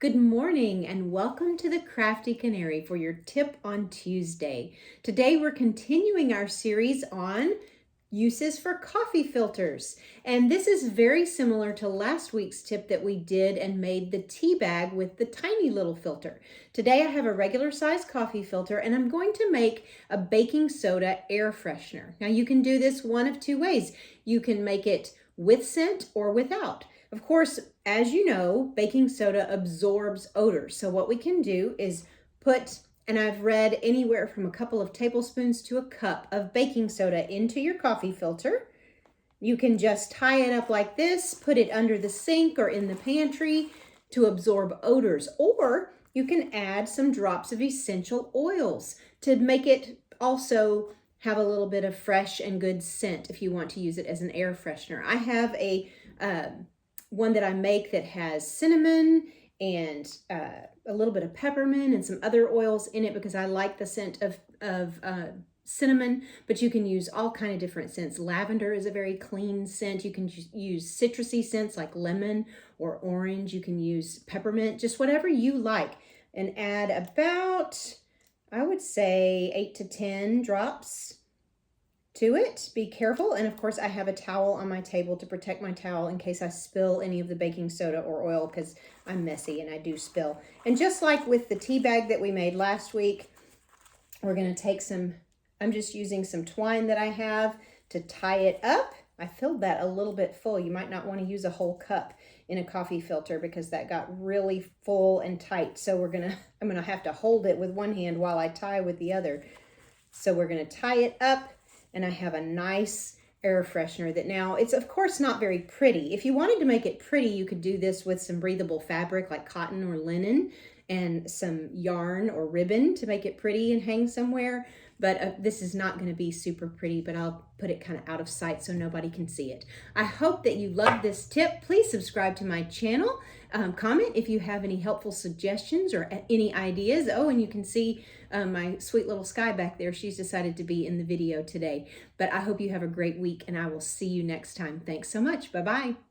Good morning and welcome to the Crafty Canary for your tip on Tuesday. Today we're continuing our series on uses for coffee filters. And this is very similar to last week's tip that we did and made the tea bag with the tiny little filter. Today I have a regular size coffee filter and I'm going to make a baking soda air freshener. Now you can do this one of two ways. You can make it with scent or without. Of course, as you know, baking soda absorbs odor. So what we can do is and I've read anywhere from a couple of tablespoons to a cup of baking soda into your coffee filter. You can just tie it up like this, put it under the sink or in the pantry to absorb odors. Or you can add some drops of essential oils to make it also have a little bit of fresh and good scent if you want to use it as an air freshener. I have a one that I make that has cinnamon and a little bit of peppermint and some other oils in it because I like the scent of cinnamon, but you can use all kind of different scents. Lavender is a very clean scent. You can use citrusy scents like lemon or orange. You can use peppermint, just whatever you like, and add about, I would say, 8 to 10 drops to it. Be careful. And of course I have a towel on my table to protect my towel in case I spill any of the baking soda or oil because I'm messy and I do spill. And just like with the tea bag that we made last week, we're going to take I'm just using some twine that I have to tie it up. I filled that a little bit full. You might not want to use a whole cup in a coffee filter because that got really full and tight. So I'm going to have to hold it with one hand while I tie with the other. So we're going to tie it up. And I have a nice air freshener that now it's of course not very pretty. If you wanted to make it pretty, you could do this with some breathable fabric like cotton or linen and some yarn or ribbon to make it pretty and hang somewhere. But this is not going to be super pretty, but I'll put it kind of out of sight so nobody can see it. I hope that you love this tip. Please subscribe to my channel. Comment if you have any helpful suggestions or any ideas. Oh, and you can see my sweet little Sky back there. She's decided to be in the video today. But I hope you have a great week and I will see you next time. Thanks so much. Bye-bye.